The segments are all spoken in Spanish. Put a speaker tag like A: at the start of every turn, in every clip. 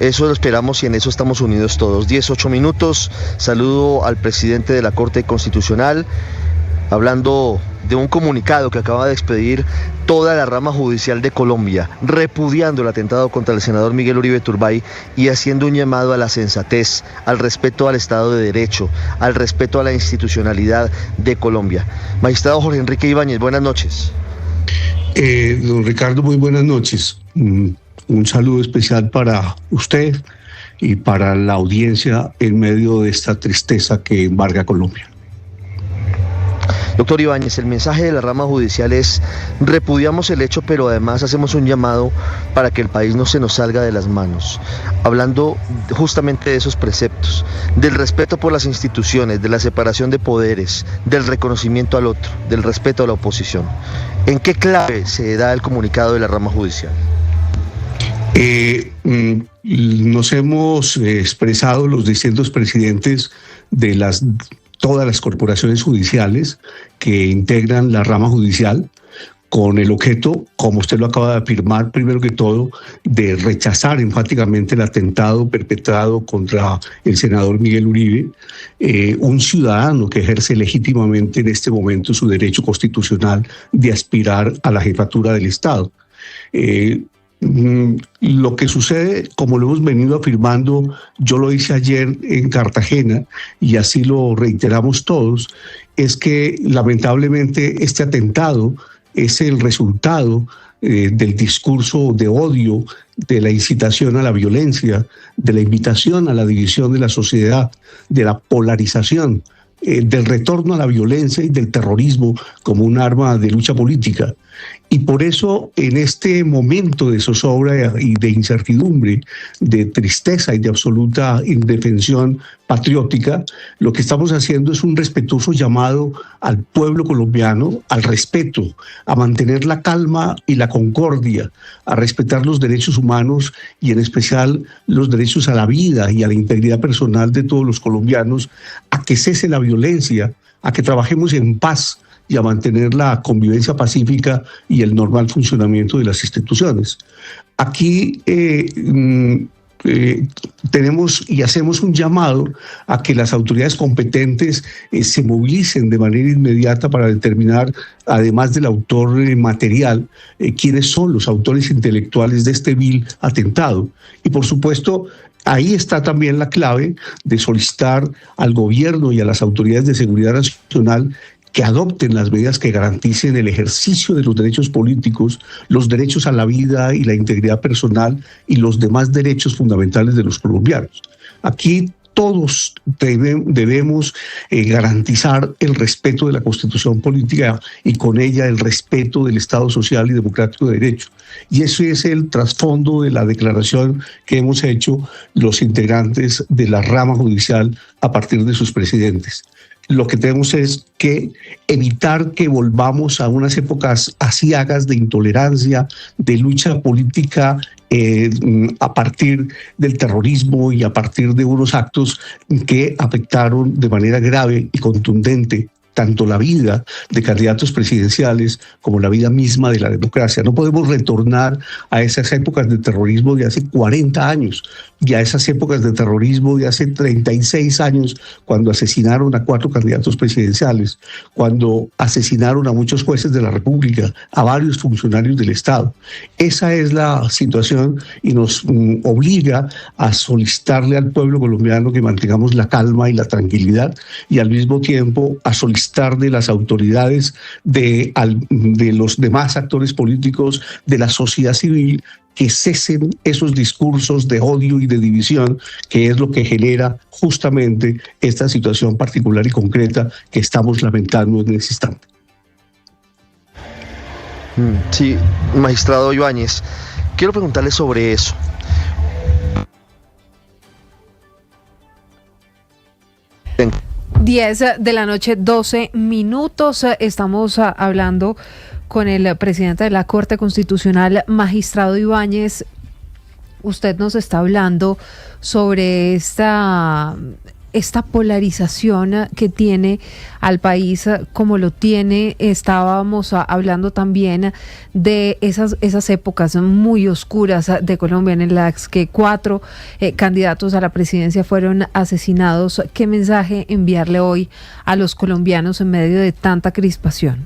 A: Eso lo esperamos y en eso estamos unidos todos. 8 minutos. Saludo al presidente de la Corte Constitucional, hablando de un comunicado que acaba de expedir toda la rama judicial de Colombia, repudiando el atentado contra el senador Miguel Uribe Turbay y haciendo un llamado a la sensatez, al respeto al Estado de Derecho, al respeto a la institucionalidad de Colombia. Magistrado Jorge Enrique Ibáñez, buenas noches.
B: Don Ricardo, muy buenas noches. Un saludo especial para usted y para la audiencia en medio de esta tristeza que embarga Colombia.
A: Doctor Ibáñez, el mensaje de la rama judicial es: repudiamos el hecho, pero además hacemos un llamado para que el país no se nos salga de las manos. Hablando justamente de esos preceptos, del respeto por las instituciones, de la separación de poderes, del reconocimiento al otro, del respeto a la oposición. ¿En qué clave se da el comunicado de la rama judicial?
B: Nos hemos expresado los distintos presidentes de todas las corporaciones judiciales que integran la rama judicial, con el objeto, como usted lo acaba de afirmar, primero que todo, de rechazar enfáticamente el atentado perpetrado contra el senador Miguel Uribe, un ciudadano que ejerce legítimamente en este momento su derecho constitucional de aspirar a la jefatura del Estado. Lo que sucede, como lo hemos venido afirmando, yo lo hice ayer en Cartagena y así lo reiteramos todos, es que lamentablemente este atentado es el resultado del discurso de odio, de la incitación a la violencia, de la invitación a la división de la sociedad, de la polarización, del retorno a la violencia y del terrorismo como un arma de lucha política. Y por eso, en este momento de zozobra y de incertidumbre, de tristeza y de absoluta indefensión patriótica, lo que estamos haciendo es un respetuoso llamado al pueblo colombiano al respeto, a mantener la calma y la concordia, a respetar los derechos humanos y en especial los derechos a la vida y a la integridad personal de todos los colombianos, a que cese la violencia, a que trabajemos en paz y a mantener la convivencia pacífica y el normal funcionamiento de las instituciones. Aquí tenemos y hacemos un llamado a que las autoridades competentes se movilicen de manera inmediata para determinar, además del autor material, quiénes son los autores intelectuales de este vil atentado. Y por supuesto, ahí está también la clave de solicitar al gobierno y a las autoridades de seguridad nacional que adopten las medidas que garanticen el ejercicio de los derechos políticos, los derechos a la vida y la integridad personal y los demás derechos fundamentales de los colombianos. Aquí todos debemos garantizar el respeto de la Constitución política y con ella el respeto del Estado social y democrático de derecho. Y ese es el trasfondo de la declaración que hemos hecho los integrantes de la rama judicial a partir de sus presidentes. Lo que tenemos es que evitar que volvamos a unas épocas aciagas de intolerancia, de lucha política a partir del terrorismo y a partir de unos actos que afectaron de manera grave y contundente tanto la vida de candidatos presidenciales como la vida misma de la democracia. No podemos retornar a esas épocas de terrorismo de hace 40 años y a esas épocas de terrorismo de hace 36 años, cuando asesinaron a 4 candidatos presidenciales, cuando asesinaron a muchos jueces de la República, a varios funcionarios del Estado. Esa es la situación y nos obliga a solicitarle al pueblo colombiano que mantengamos la calma y la tranquilidad y al mismo tiempo a solicitar de las autoridades, de los demás actores políticos, de la sociedad civil, que cesen esos discursos de odio y de división, que es lo que genera justamente esta situación particular y concreta que estamos lamentando en este instante.
A: Sí, magistrado Ibáñez, quiero preguntarle sobre eso.
C: 10 de la noche, 12 minutos. Estamos hablando con el presidente de la Corte Constitucional, magistrado Ibáñez. Usted nos está hablando sobre esta polarización que tiene al país como lo tiene. Estábamos hablando también de esas épocas muy oscuras de Colombia en las que 4 candidatos a la presidencia fueron asesinados. ¿Qué mensaje enviarle hoy a los colombianos en medio de tanta crispación?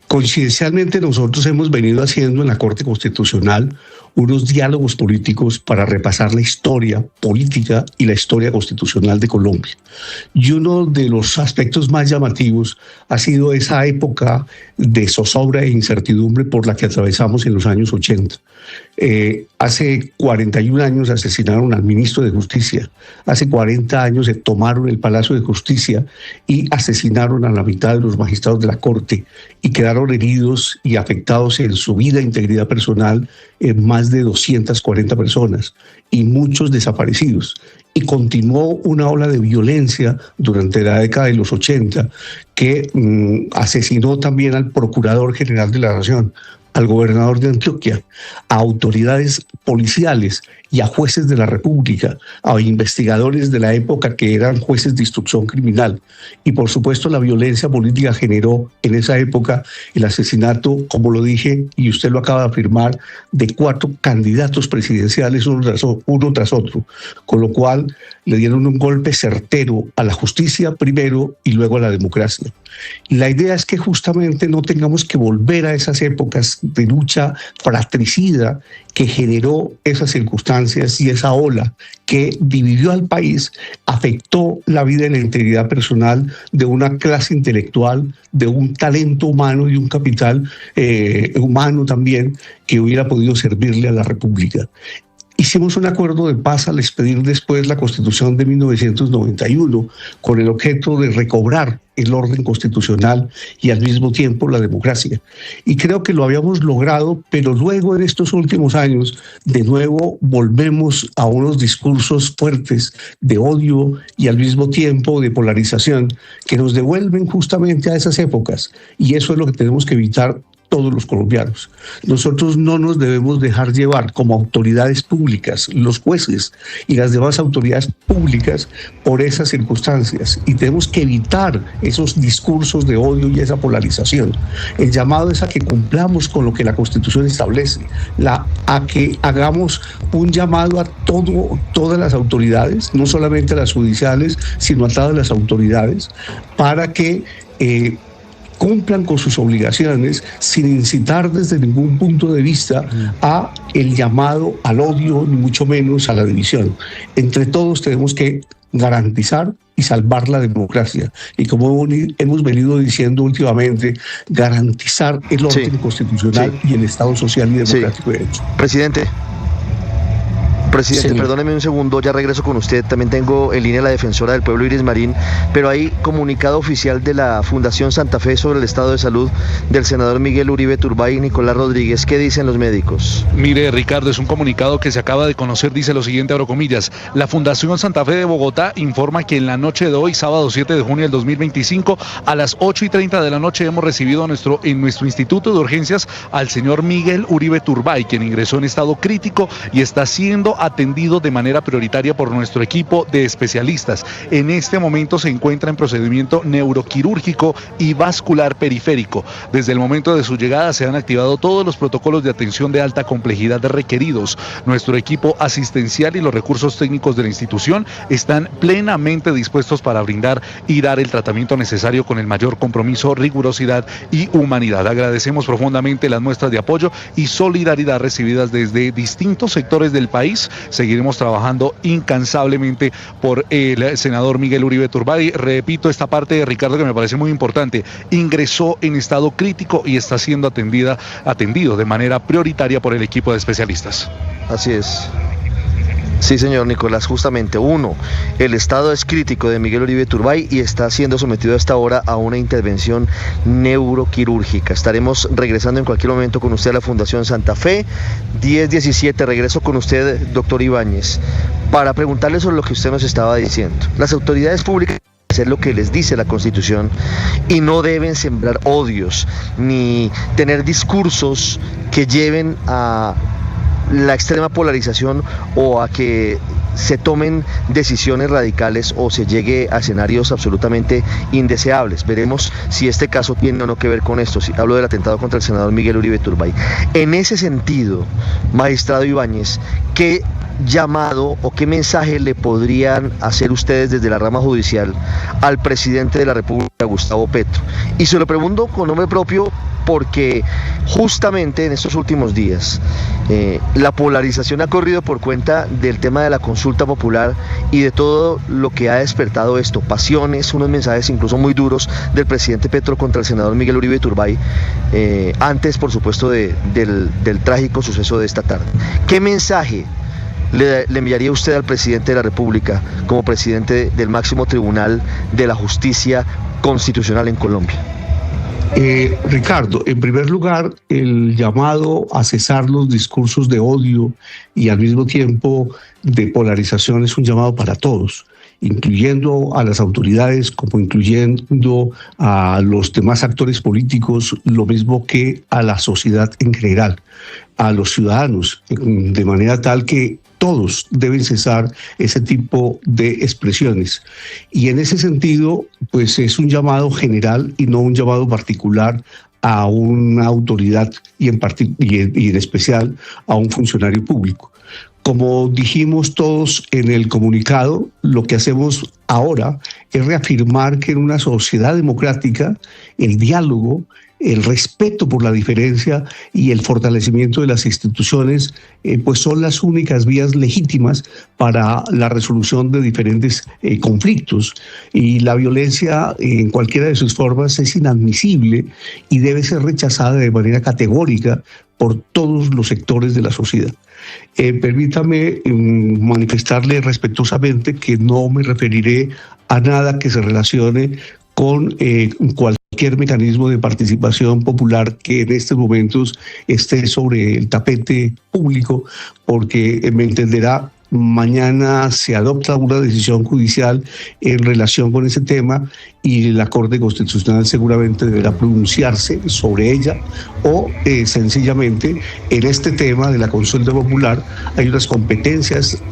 B: Coincidencialmente nosotros hemos venido haciendo en la Corte Constitucional unos diálogos políticos para repasar la historia política y la historia constitucional de Colombia. Y uno de los aspectos más llamativos ha sido esa época de zozobra e incertidumbre por la que atravesamos en los años 80. Hace 41 años asesinaron al ministro de Justicia. Hace 40 años se tomaron el Palacio de Justicia y asesinaron a la mitad de los magistrados de la Corte y quedaron heridos y afectados en su vida e integridad personal más de 240 personas y muchos desaparecidos. Y continuó una ola de violencia durante la década de los 80 que asesinó también al Procurador General de la Nación, al gobernador de Antioquia, a autoridades policiales y a jueces de la República, a investigadores de la época que eran jueces de instrucción criminal. Y por supuesto la violencia política generó en esa época el asesinato, como lo dije y usted lo acaba de afirmar, de 4 candidatos presidenciales uno tras otro, con lo cual le dieron un golpe certero a la justicia primero y luego a la democracia. Y la idea es que justamente no tengamos que volver a esas épocas de lucha fratricida que generó esas circunstancias y esa ola que dividió al país, afectó la vida y la integridad personal de una clase intelectual, de un talento humano y un capital humano también que hubiera podido servirle a la República. Hicimos un acuerdo de paz al expedir después la Constitución de 1991 con el objeto de recobrar el orden constitucional y al mismo tiempo la democracia. Y creo que lo habíamos logrado, pero luego en estos últimos años de nuevo volvemos a unos discursos fuertes de odio y al mismo tiempo de polarización que nos devuelven justamente a esas épocas. Y eso es lo que tenemos que evitar todos los colombianos. Nosotros no nos debemos dejar llevar como autoridades públicas, los jueces y las demás autoridades públicas por esas circunstancias y tenemos que evitar esos discursos de odio y esa polarización. El llamado es a que cumplamos con lo que la Constitución establece, a que hagamos un llamado a todas las autoridades, no solamente a las judiciales, sino a todas las autoridades, para que cumplan con sus obligaciones sin incitar desde ningún punto de vista a el llamado al odio, ni mucho menos a la división. Entre todos tenemos que garantizar y salvar la democracia. Y como hemos venido diciendo últimamente, garantizar el orden constitucional y el Estado social y democrático de derecho.
A: Presidente, perdóneme un segundo, ya regreso con usted. También tengo en línea a la defensora del pueblo, Iris Marín, pero hay comunicado oficial de la Fundación Santa Fe sobre el estado de salud del senador Miguel Uribe Turbay y Nicolás Rodríguez. ¿Qué dicen los médicos?
D: Mire, Ricardo, es un comunicado que se acaba de conocer, dice lo siguiente, abro comillas: la Fundación Santa Fe de Bogotá informa que en la noche de hoy, sábado 7 de junio del 2025, a las 8:30 de la noche hemos recibido en nuestro Instituto de Urgencias al señor Miguel Uribe Turbay, quien ingresó en estado crítico y está siendo atendido de manera prioritaria por nuestro equipo de especialistas. En este momento se encuentra en procedimiento neuroquirúrgico y vascular periférico. Desde el momento de su llegada se han activado todos los protocolos de atención de alta complejidad requeridos. Nuestro equipo asistencial y los recursos técnicos de la institución están plenamente dispuestos para brindar y dar el tratamiento necesario con el mayor compromiso, rigurosidad y humanidad. Agradecemos profundamente las muestras de apoyo y solidaridad recibidas desde distintos sectores del país. Seguiremos trabajando incansablemente por el senador Miguel Uribe Turbay. Repito esta parte de Ricardo que me parece muy importante. Ingresó en estado crítico y está siendo atendido de manera prioritaria por el equipo de especialistas.
A: Así es. Sí, señor Nicolás, justamente. 1, el estado es crítico de Miguel Uribe Turbay y está siendo sometido a esta hora a una intervención neuroquirúrgica. Estaremos regresando en cualquier momento con usted a la Fundación Santa Fe. 10:17, regreso con usted, doctor Ibáñez, para preguntarle sobre lo que usted nos estaba diciendo. Las autoridades públicas deben hacer lo que les dice la Constitución y no deben sembrar odios ni tener discursos que lleven a la extrema polarización o a que se tomen decisiones radicales o se llegue a escenarios absolutamente indeseables. Veremos si este caso tiene o no que ver con esto. Si hablo del atentado contra el senador Miguel Uribe Turbay. En ese sentido, magistrado Ibáñez, ¿qué llamado o qué mensaje le podrían hacer ustedes desde la rama judicial al presidente de la República, Gustavo Petro? Y se lo pregunto con nombre propio porque justamente en estos últimos días la polarización ha corrido por cuenta del tema de la consulta popular y de todo lo que ha despertado esto, pasiones, unos mensajes incluso muy duros del presidente Petro contra el senador Miguel Uribe Turbay, antes por supuesto del trágico suceso de esta tarde. ¿Qué mensaje le enviaría usted al presidente de la República como presidente del máximo tribunal de la justicia constitucional en Colombia?
B: Ricardo, en primer lugar, el llamado a cesar los discursos de odio y al mismo tiempo de polarización es un llamado para todos, incluyendo a las autoridades como incluyendo a los demás actores políticos, lo mismo que a la sociedad en general, a los ciudadanos, de manera tal que todos deben cesar ese tipo de expresiones. Y en ese sentido, pues es un llamado general y no un llamado particular a una autoridad y en especial a un funcionario público. Como dijimos todos en el comunicado, lo que hacemos ahora es reafirmar que en una sociedad democrática el diálogo, el respeto por la diferencia y el fortalecimiento de las instituciones pues son las únicas vías legítimas para la resolución de diferentes conflictos, y la violencia en cualquiera de sus formas es inadmisible y debe ser rechazada de manera categórica por todos los sectores de la sociedad. Permítame manifestarle respetuosamente que no me referiré a nada que se relacione con cualquier mecanismo de participación popular que en estos momentos esté sobre el tapete público, porque me entenderá, mañana se adopta una decisión judicial en relación con ese tema y la Corte Constitucional seguramente deberá pronunciarse sobre ella, o sencillamente en este tema de la consulta popular hay unas competencias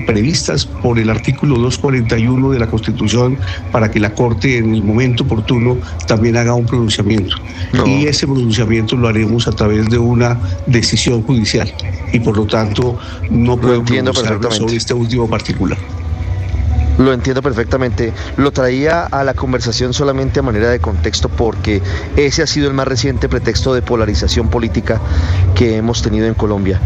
B: previstas por el artículo 241 de la Constitución para que la Corte en el momento oportuno también haga un pronunciamiento. Y ese pronunciamiento lo haremos a través de una decisión judicial y por lo tanto no puedo pronunciarme sobre este último particular.
A: Lo entiendo perfectamente. Lo traía a la conversación solamente a manera de contexto porque ese ha sido el más reciente pretexto de polarización política que hemos tenido en Colombia.